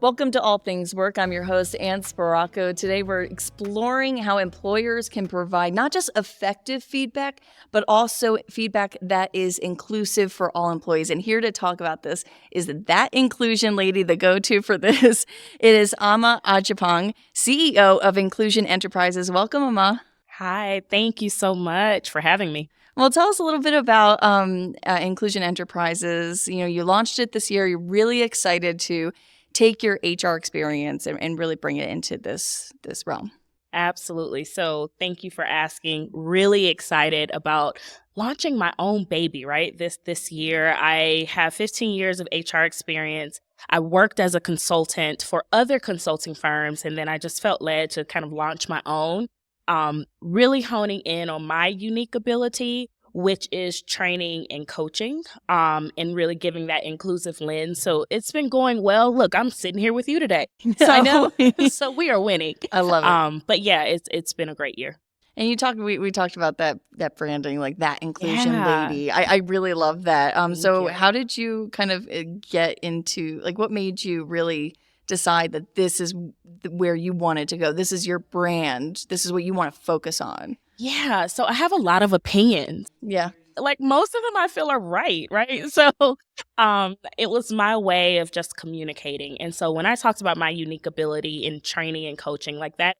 Welcome to All Things Work. I'm your host, Anne Sparaco. Today we're exploring how employers can provide not just effective feedback, but also feedback that is inclusive for all employees. And here to talk about this is that inclusion lady, the go-to for this. It is Ama Agyapong, CEO of Inclusion Enterprises. Welcome, Ama. Hi, thank you so much for having me. Well, tell us a little bit about Inclusion Enterprises. You launched it this year. You're really excited to take your HR experience and really bring it into this realm. Absolutely. So thank you for asking. Really excited about launching my own baby, right? This year. I have 15 years of HR experience. I worked as a consultant for other consulting firms, and then I just felt led to kind of launch my own, really honing in on my unique ability, which is training and coaching, and really giving that inclusive lens. So it's been going well. Look, I'm sitting here with you today. So, I know. So we are winning. I love it. But yeah, it's been a great year. And we talked about that branding, like that inclusion Yeah. lady. I really love that. So you. how did you kind of get into, like, what made you really decide that this is where you wanted to go? This is your brand. This is what you want to focus on. Yeah. So I have a lot of opinions. Yeah. Like most of them I feel are right? So it was my way of just communicating. And so when I talked about my unique ability in training and coaching, like that,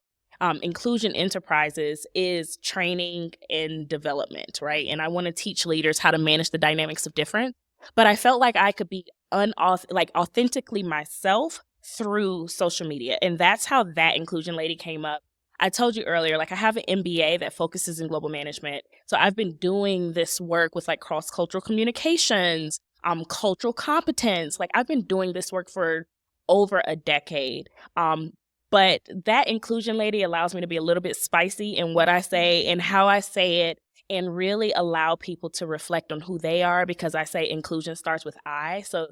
Inclusion Enterprises is training and development, right? And I want to teach leaders how to manage the dynamics of difference. But I felt like I could be authentically myself through social media. And that's how that inclusion lady came up. I told you earlier, like I have an MBA that focuses in global management. So I've been doing this work with like cross-cultural communications, cultural competence. Like I've been doing this work for over a decade. But that inclusion lady allows me to be a little bit spicy in what I say and how I say it, and really allow people to reflect on who they are, because I say inclusion starts with I. So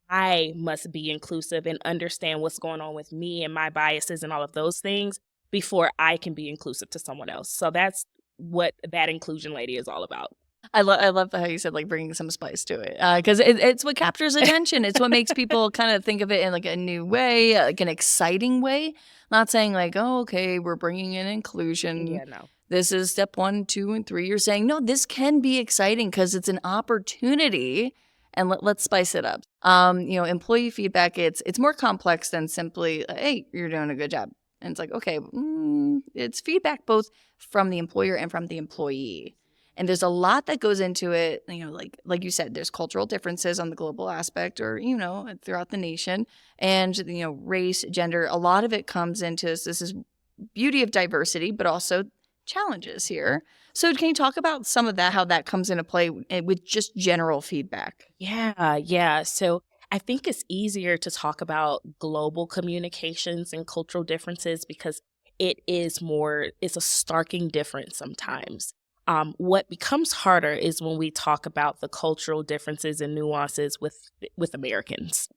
I must be inclusive and understand what's going on with me and my biases and all of those things before I can be inclusive to someone else. So that's what that inclusion lady is all about. I love how you said, like, bringing some spice to it, because it's what captures attention. It's what makes people kind of think of it in like a new way, like an exciting way. Not saying like, oh, okay, we're bringing in inclusion. Yeah, no. This is step 1, 2, and 3. You're saying, no, this can be exciting because it's an opportunity, and let's spice it up. Employee feedback, it's more complex than simply, hey, you're doing a good job. And it's like, okay, it's feedback both from the employer and from the employee. And there's a lot that goes into it, like you said, there's cultural differences on the global aspect or, throughout the nation. And, race, gender, a lot of it comes into this is beauty of diversity, but also challenges here. So can you talk about some of that, how that comes into play with just general feedback? Yeah. So I think it's easier to talk about global communications and cultural differences because it's a starking difference sometimes. What becomes harder is when we talk about the cultural differences and nuances with Americans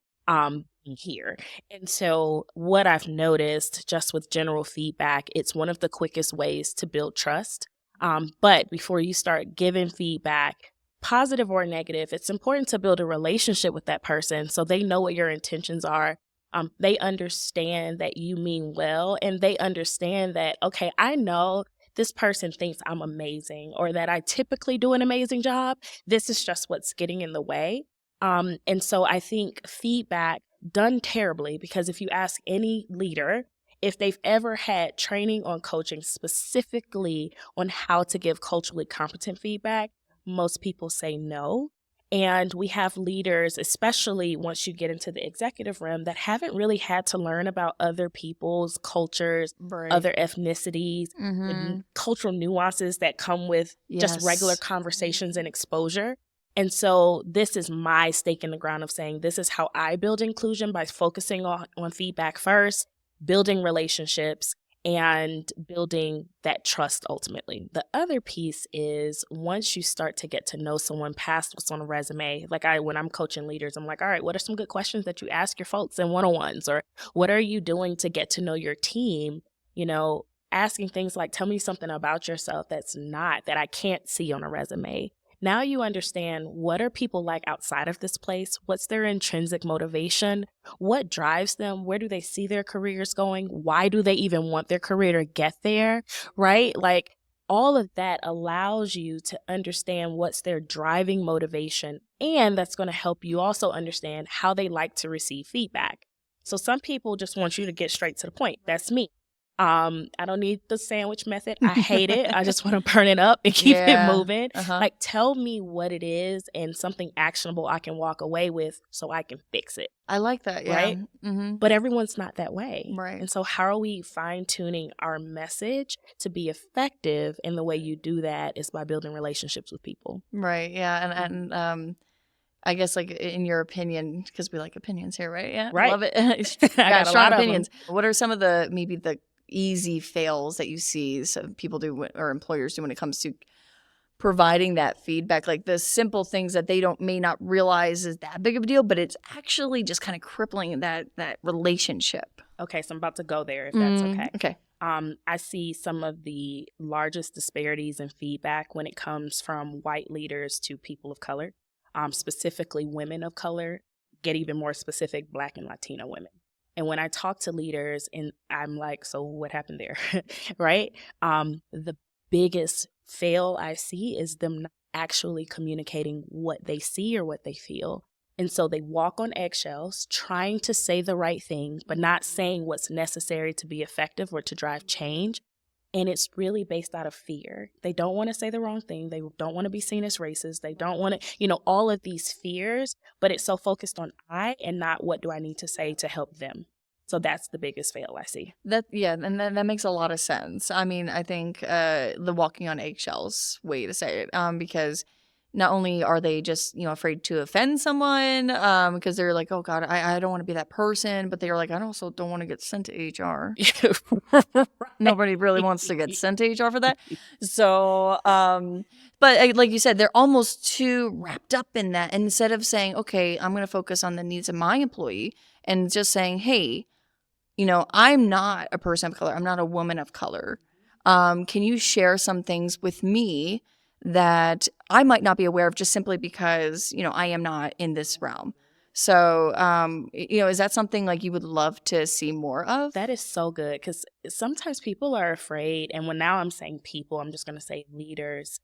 here. And so what I've noticed just with general feedback, it's one of the quickest ways to build trust. But before you start giving feedback, positive or negative, it's important to build a relationship with that person so they know what your intentions are. They understand that you mean well, and they understand that, okay, I know this person thinks I'm amazing or that I typically do an amazing job. This is just what's getting in the way. And so I think feedback done terribly, because if you ask any leader if they've ever had training on coaching specifically on how to give culturally competent feedback, most people say no. And we have leaders, especially once you get into the executive realm, that haven't really had to learn about other people's cultures, Right. other ethnicities, and cultural nuances that come with just regular conversations and exposure. And so this is my stake in the ground of saying this is how I build inclusion, by focusing on feedback first, building relationships, and building that trust ultimately. The other piece is once you start to get to know someone past what's on a resume, like when I'm coaching leaders, I'm like, all right, what are some good questions that you ask your folks in one-on-ones? Or what are you doing to get to know your team? Asking things like, tell me something about yourself that I can't see on a resume. Now you understand, what are people like outside of this place? What's their intrinsic motivation? What drives them? Where do they see their careers going? Why do they even want their career to get there? Right? Like, all of that allows you to understand what's their driving motivation. And that's going to help you also understand how they like to receive feedback. So some people just want you to get straight to the point. That's me. I don't need the sandwich method. I hate it. I just want to burn it up and keep it moving. Like, tell me what it is and something actionable I can walk away with so I can fix it. I like that. Yeah. Right? But everyone's not that way. Right. And so how are we fine-tuning our message to be effective? And the way you do that is by building relationships with people. Right. Yeah. And I guess, like, in your opinion, because we like opinions here, right? Yeah. Right. Love it. I got a lot of opinions. What are some of the easy fails that you see people do or employers do when it comes to providing that feedback, like the simple things that they may not realize is that big of a deal, but it's actually just kind of crippling that relationship? Okay, so I'm about to go there, if that's okay. Okay. I see some of the largest disparities in feedback when it comes from white leaders to people of color, specifically women of color, get even more specific, Black and Latino women. And when I talk to leaders, and I'm like, so what happened there, right? The biggest fail I see is them not actually communicating what they see or what they feel. And so they walk on eggshells, trying to say the right thing, but not saying what's necessary to be effective or to drive change. And it's really based out of fear. They don't want to say the wrong thing. They don't want to be seen as racist. They don't want to, all of these fears, but it's so focused on I and not what do I need to say to help them. So that's the biggest fail I see. And that makes a lot of sense. I mean, I think the walking on eggshells way to say it, because not only are they just, afraid to offend someone, because they're like, oh God, I don't want to be that person, but they're like, I also don't want to get sent to HR. Right. Nobody really wants to get sent to HR for that. So, but like you said, they're almost too wrapped up in that. And instead of saying, okay, I'm going to focus on the needs of my employee and just saying, hey, I'm not a person of color. I'm not a woman of color. Can you share some things with me that I might not be aware of just simply because, I am not in this realm? So, is that something like you would love to see more of? That is so good, because sometimes people are afraid. And now I'm saying people, I'm just going to say leaders,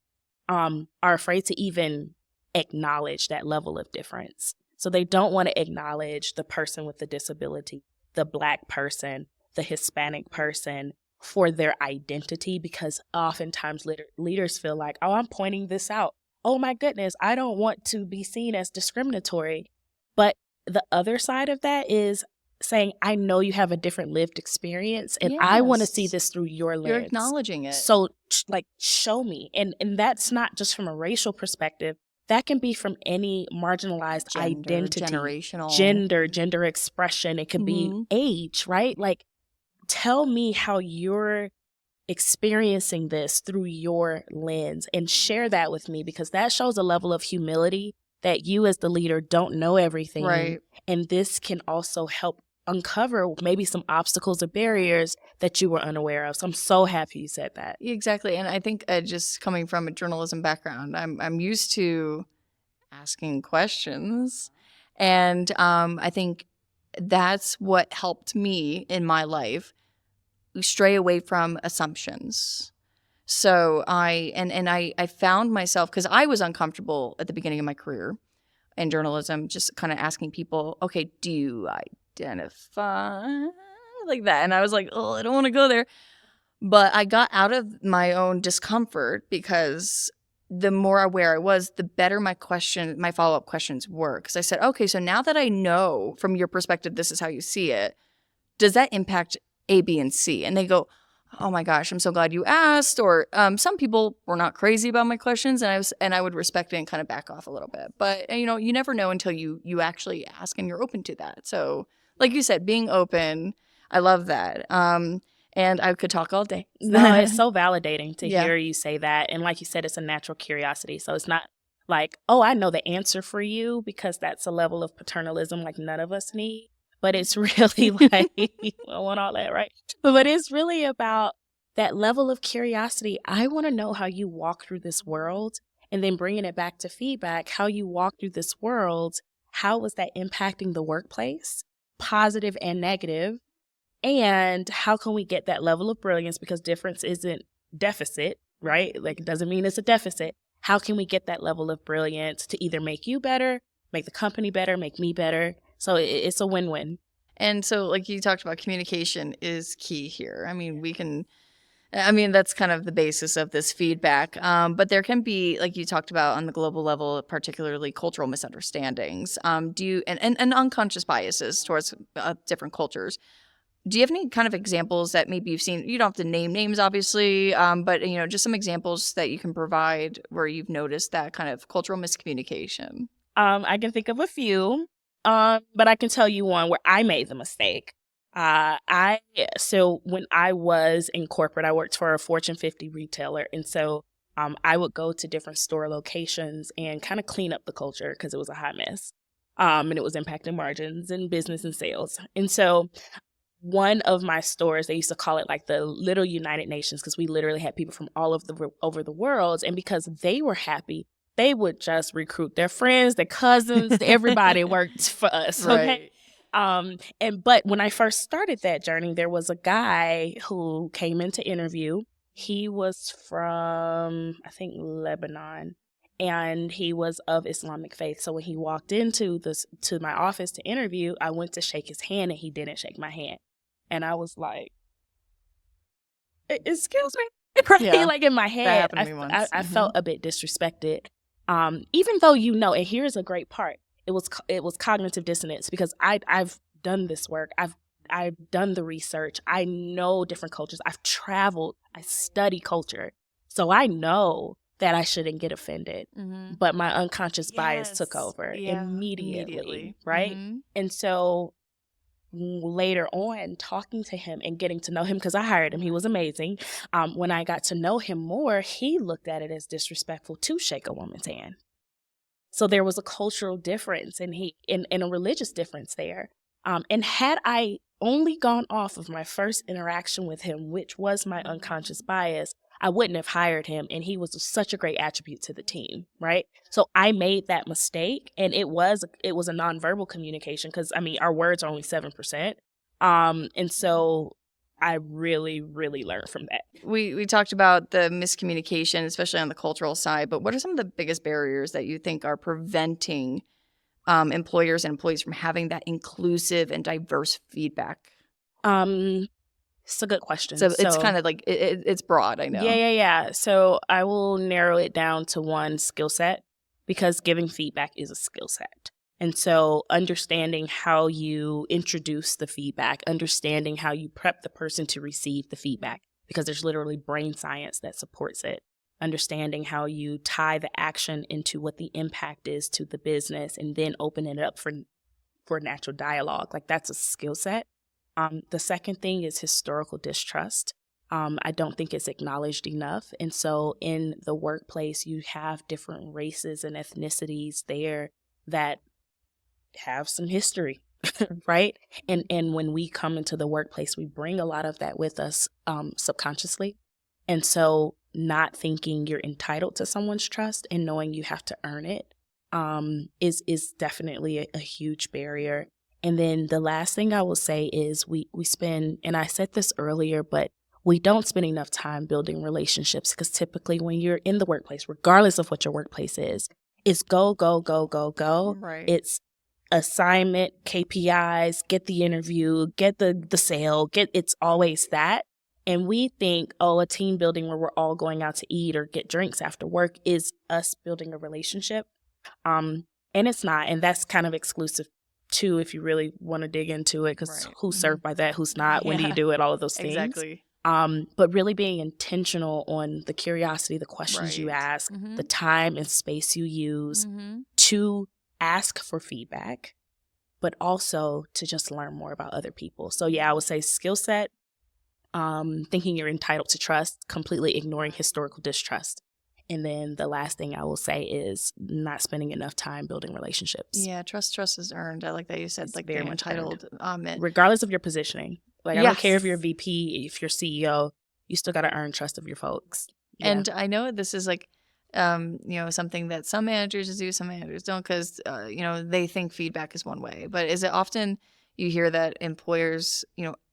are afraid to even acknowledge that level of difference. So they don't want to acknowledge the person with the disability, the Black person, the Hispanic person, for their identity, because oftentimes leaders feel like, oh, I'm pointing this out. Oh my goodness, I don't want to be seen as discriminatory. But the other side of that is saying, I know you have a different lived experience, and I want to see this through your lens. You're acknowledging it. So show me. And that's not just from a racial perspective. That can be from any marginalized identity, generational, gender expression. It could be age, right? Like, tell me how you're experiencing this through your lens and share that with me, because that shows a level of humility that you as the leader don't know everything. Right. And this can also help uncover maybe some obstacles or barriers that you were unaware of. So I'm so happy you said that. Exactly. And I think just coming from a journalism background, I'm used to asking questions. And I think that's what helped me in my life stray away from assumptions. So I found myself, because I was uncomfortable at the beginning of my career in journalism, just kind of asking people, okay, do you identify like that? And I was like, oh, I don't want to go there. But I got out of my own discomfort, because the more aware I was, the better my follow-up questions were. Because I said, okay, so now that I know from your perspective, this is how you see it, does that impact A, B, and C? And they go, oh my gosh, I'm so glad you asked. Or some people were not crazy about my questions, and I would respect it and kind of back off a little bit. But you never know until you actually ask and you're open to that. So like you said, being open, I love that. And I could talk all day. No, it's so validating to hear you say that. And like you said, it's a natural curiosity. So it's not like, oh, I know the answer for you, because that's a level of paternalism like none of us need. But it's really like, I want all that, right? But it's really about that level of curiosity. I want to know how you walk through this world. And then bringing it back to feedback, how you walk through this world, how was that impacting the workplace, positive and negative? And how can we get that level of brilliance? Because difference isn't deficit, right? Like, it doesn't mean it's a deficit. How can we get that level of brilliance to either make you better, make the company better, make me better? So it's a win-win. And so, like you talked about, communication is key here. I mean, that's kind of the basis of this feedback. But there can be, like you talked about on the global level, particularly cultural misunderstandings. And unconscious biases towards different cultures. Do you have any kind of examples that maybe you've seen? You don't have to name names, obviously, but just some examples that you can provide where you've noticed that kind of cultural miscommunication. I can think of a few, but I can tell you one where I made the mistake. So when I was in corporate, I worked for a Fortune 50 retailer, and so I would go to different store locations and kind of clean up the culture because it was a hot mess, and it was impacting margins and business and sales. And so one of my stores, they used to call it like the Little United Nations, because we literally had people from all over the world. And because they were happy, they would just recruit their friends, their cousins, everybody worked for us. Okay. Right. But when I first started that journey, there was a guy who came in to interview. He was from, I think, Lebanon, and he was of Islamic faith. So when he walked to my office to interview, I went to shake his hand and he didn't shake my hand. And I was like, excuse me? Right? Yeah, like in my head, that happened to me once. I felt a bit disrespected. Even though, and here's a great part, it was cognitive dissonance, because I've done this work. I've done the research. I know different cultures. I've traveled. I study culture. So I know that I shouldn't get offended. Mm-hmm. But my unconscious bias took over immediately. Right? Mm-hmm. And so later on, talking to him and getting to know him, because I hired him, he was amazing. When I got to know him more, he looked at it as disrespectful to shake a woman's hand. So there was a cultural difference and a religious difference there. And had I only gone off of my first interaction with him, which was my unconscious bias, I wouldn't have hired him. And he was such a great attribute to the team, right? So I made that mistake, and it was a nonverbal communication, because, our words are only 7%. And so I really, really learned from that. We talked about the miscommunication, especially on the cultural side, but what are some of the biggest barriers that you think are preventing employers and employees from having that inclusive and diverse feedback? It's a good question. So it's kind of like, it's broad, I know. Yeah. So I will narrow it down to one: skill set, because giving feedback is a skill set. And so understanding how you introduce the feedback, understanding how you prep the person to receive the feedback, because there's literally brain science that supports it. Understanding how you tie the action into what the impact is to the business, and then open it up for natural dialogue. Like, that's a skill set. The second thing is historical distrust. I don't think it's acknowledged enough. And so in the workplace, you have different races and ethnicities there that have some history, right? And when we come into the workplace, we bring a lot of that with us subconsciously. And so not thinking you're entitled to someone's trust and knowing you have to earn it is definitely a huge barrier. And then the last thing I will say is we spend, and I said this earlier, but we don't spend enough time building relationships, because typically when you're in the workplace, regardless of what your workplace is, it's go, go, go, go, go. Right. It's assignment, KPIs, get the interview, get the sale, it's always that. And we think, a team building where we're all going out to eat or get drinks after work is us building a relationship. And it's not. And that's kind of exclusive too, if you really want to dig into it, because who's served by that, who's not, when do you do it, all of those things. Exactly. But really being intentional on the curiosity, the questions you ask, the time and space you use to ask for feedback, but also to just learn more about other people. So yeah, I would say skill set, thinking you're entitled to trust, completely ignoring historical distrust. And then the last thing I will say is not spending enough time building relationships. Yeah, trust is earned. I like that you said, it's like, very entitled. Regardless of your positioning. Like, I don't care if you're a VP, if you're CEO, you still got to earn trust of your folks. Yeah. And I know this is like something that some managers do, some managers don't, because they think feedback is one way. But is it often you hear that employers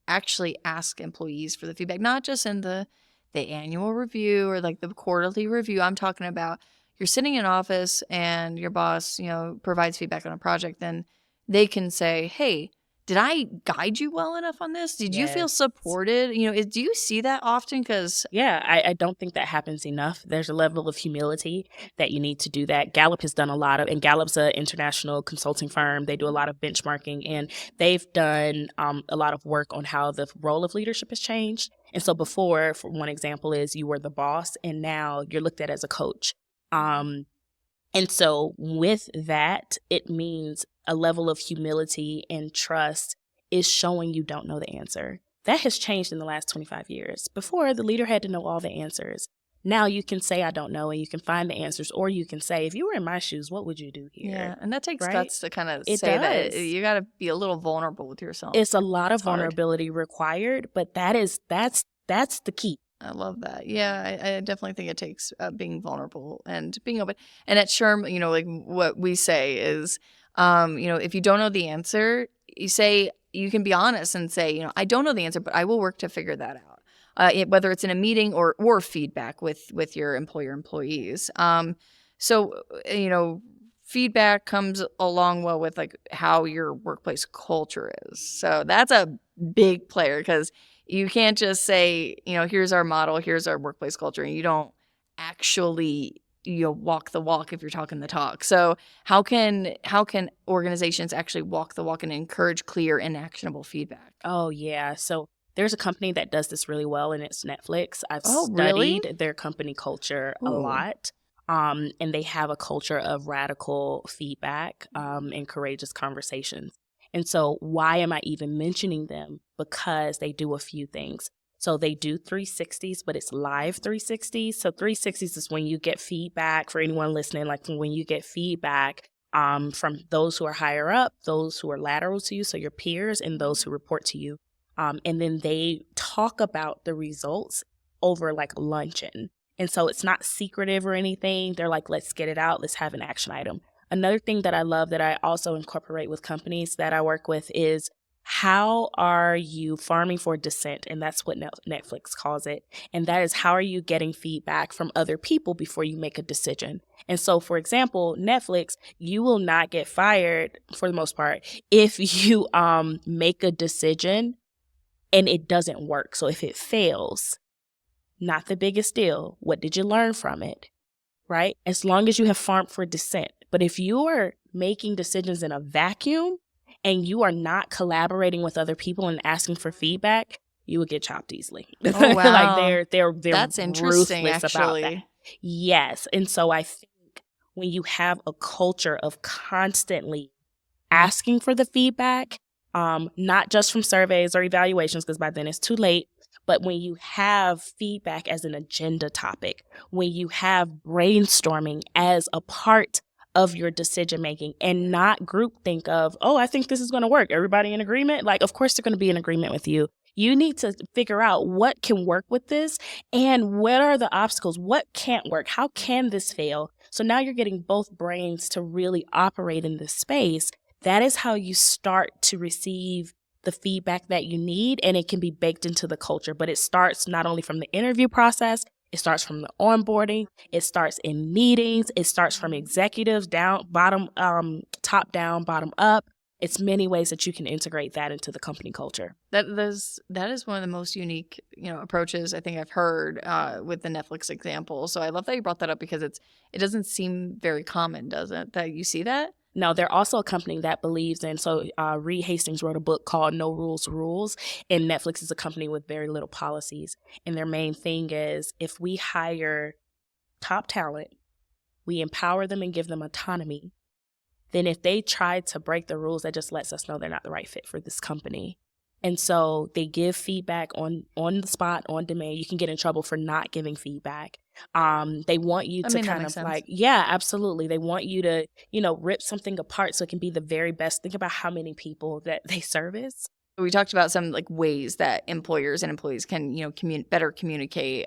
actually ask employees for the feedback, not just in the annual review or like the quarterly review? I'm talking about you're sitting in office and your boss provides feedback on a project, then they can say, hey, did I guide you well enough on this? Did you feel Yes. supported? Do you see that often? Because Yeah, I don't think that happens enough. There's a level of humility that you need to do that. Gallup has done a lot of, and Gallup's an international consulting firm. They do a lot of benchmarking, and they've done a lot of work on how the role of leadership has changed. And so before, for one example, is you were the boss, and now you're looked at as a coach. And so with that, it means a level of humility and trust is showing you don't know the answer. That has changed in the last 25 years. Before, the leader had to know all the answers. Now you can say, I don't know, and you can find the answers, or you can say, if you were in my shoes, what would you do here? yeah, and that takes Right? guts to kind of It say that. does. You got to be a little vulnerable with yourself. It's a lot of It's hard. vulnerability required, but that's the key. I love that. Yeah, I definitely think it takes being vulnerable and being open. And at SHRM, like what we say is, if you don't know the answer, you can be honest and say, I don't know the answer, but I will work to figure that out. Whether it's in a meeting or feedback with your employees. Feedback comes along well with like how your workplace culture is. So that's a big player, because you can't just say, here's our model, here's our workplace culture, and you don't actually walk the walk if you're talking the talk. So how can organizations actually walk the walk and encourage clear and actionable feedback? Oh, yeah. So there's a company that does this really well, and it's Netflix. I've Oh, really? studied their company culture a Ooh. lot. And they have a culture of radical feedback and courageous conversations. And so why am I even mentioning them? Because they do a few things. So they do 360s, but it's live 360s. So 360s is when you get feedback, for anyone listening, like when you get feedback from those who are higher up, those who are lateral to you, so your peers, and those who report to you. And then they talk about the results over like luncheon. And so it's not secretive or anything. They're like, let's get it out. Let's have an action item. Another thing that I love that I also incorporate with companies that I work with is, how are you farming for dissent? And that's what Netflix calls it. And that is, how are you getting feedback from other people before you make a decision? And so, for example, Netflix, you will not get fired for the most part if you make a decision and it doesn't work. So if it fails, not the biggest deal. What did you learn from it? Right? As long as you have farmed for dissent. But if you are making decisions in a vacuum and you are not collaborating with other people and asking for feedback, you will get chopped easily. Oh, wow. Like they're That's interesting, ruthless about that. actually. Yes. And so I think when you have a culture of constantly asking for the feedback, not just from surveys or evaluations, because by then it's too late, but when you have feedback as an agenda topic, when you have brainstorming as a part of your decision making, and not groupthink of, oh, I think this is going to work. Everybody in agreement? Like, of course they're going to be in agreement with you. You need to figure out what can work with this and what are the obstacles? What can't work? How can this fail? So now you're getting both brains to really operate in this space. That is how you start to receive the feedback that you need, and it can be baked into the culture. But it starts not only from the interview process, it starts from the onboarding, it starts in meetings, it starts from executives top down, bottom up. It's many ways that you can integrate that into the company culture. That is one of the most unique, approaches I think I've heard with the Netflix example. So I love that you brought that up, because it doesn't seem very common, does it? That you see that? No, they're also a company that believes in, so Reed Hastings wrote a book called No Rules Rules, and Netflix is a company with very little policies. And their main thing is, if we hire top talent, we empower them and give them autonomy, then if they try to break the rules, that just lets us know they're not the right fit for this company. And so they give feedback on the spot, on demand. You can get in trouble for not giving feedback. They want you to kind of like, yeah, absolutely. They want you to, rip something apart so it can be the very best. Think about how many people that they service. We talked about some like ways that employers and employees can, better communicate.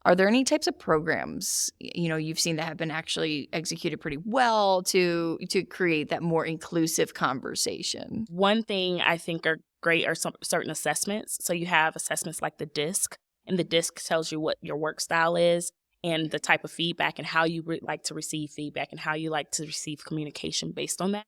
Are there any types of programs, you've seen that have been actually executed pretty well to create that more inclusive conversation? One thing I think are great are some certain assessments. So you have assessments like the DISC, and the DISC tells you what your work style is and the type of feedback and how you like to receive feedback and how you like to receive communication based on that.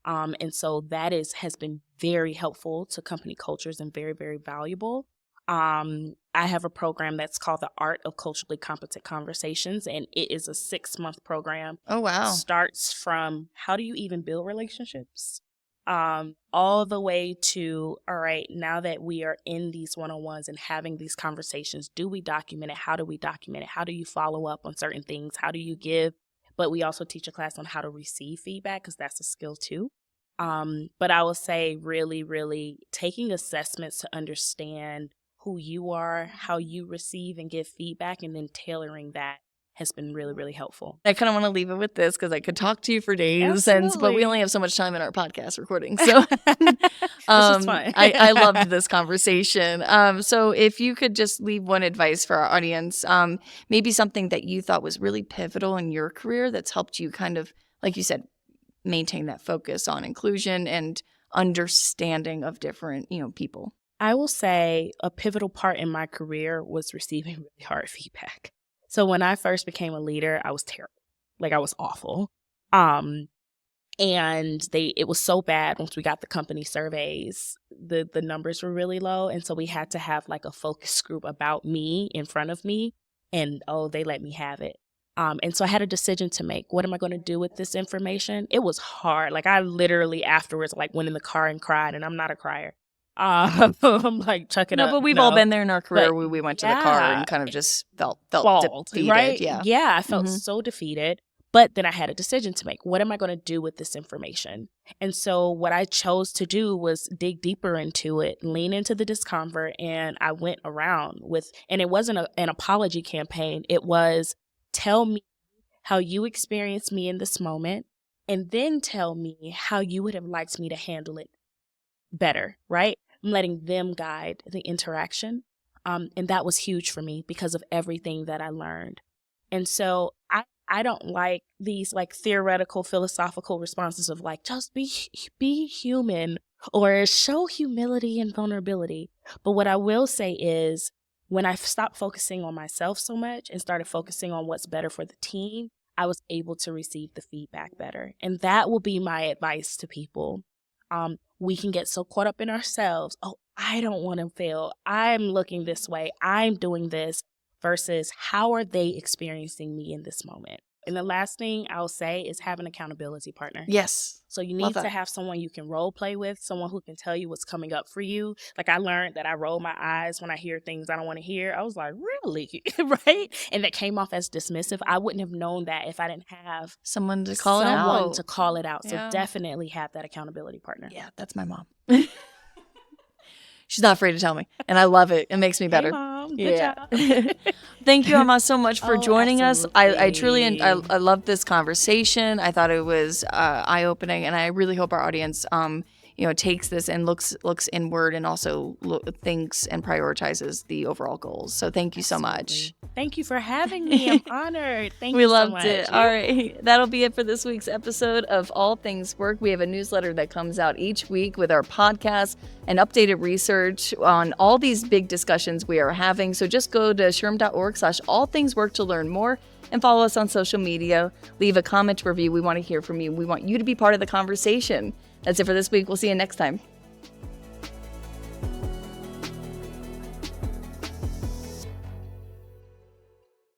And so that has been very helpful to company cultures and very, very valuable. I have a program that's called the Art of Culturally Competent Conversations, and it is a 6-month program. Oh, wow. Starts from how do you even build relationships, all the way to, all right, now that we are in these one-on-ones and having these conversations, do we document it? How do we document it? How do you follow up on certain things? How do you give? But we also teach a class on how to receive feedback, because that's a skill too. But I will say really, really taking assessments to understand who you are, how you receive and give feedback, and then tailoring that has been really, really helpful. I kind of want to leave it with this because I could talk to you for days, Absolutely. but we only have so much time in our podcast recording. So This is fun. I loved this conversation. So if you could just leave one advice for our audience, maybe something that you thought was really pivotal in your career that's helped you kind of, like you said, maintain that focus on inclusion and understanding of different, people. I will say a pivotal part in my career was receiving really hard feedback. So when I first became a leader, I was terrible. Like, I was awful. And it was so bad once we got the company surveys, the numbers were really low. And so we had to have like a focus group about me in front of me. And they let me have it. And so I had a decision to make. What am I going to do with this information? It was hard. Like, I literally afterwards went in the car and cried, and I'm not a crier. I'm like chucking up. No, but we've all been there in our career where we went to the car yeah. and kind of just felt defeated. Right? Yeah. I felt so defeated. But then I had a decision to make. What am I going to do with this information? And so what I chose to do was dig deeper into it, lean into the discomfort, and I went around and it wasn't an apology campaign. It was, tell me how you experienced me in this moment, and then tell me how you would have liked me to handle it better, right? I'm letting them guide the interaction. And that was huge for me because of everything that I learned. And so I don't like these theoretical, philosophical responses of just be human or show humility and vulnerability. But what I will say is, when I stopped focusing on myself so much and started focusing on what's better for the team, I was able to receive the feedback better. And that will be my advice to people. We can get so caught up in ourselves. Oh, I don't want to fail. I'm looking this way. I'm doing this, versus how are they experiencing me in this moment? And the last thing I'll say is have an accountability partner. Yes. So you need to have someone you can role play with, someone who can tell you what's coming up for you. Like, I learned that I roll my eyes when I hear things I don't want to hear. I was like, really? Right? And that came off as dismissive. I wouldn't have known that if I didn't have someone to call it out. So definitely have that accountability partner. Yeah, that's my mom. She's not afraid to tell me, and I love it. It makes me better. Hey, Mom. Good job. Thank you, Ama, so much for joining absolutely. us. I truly, I loved this conversation. I thought it was eye-opening, and I really hope our audience, takes this and looks inward and also thinks and prioritizes the overall goals. So thank you so much. Thank you for having me. I'm honored. Thank you We so loved much. it. All right. That'll be it for this week's episode of All Things Work. We have a newsletter that comes out each week with our podcast and updated research on all these big discussions we are having. So just go to shrm.org/allthingswork to learn more and follow us on social media. Leave a comment, review. We want to hear from you. We want you to be part of the conversation. That's it for this week. We'll see you next time.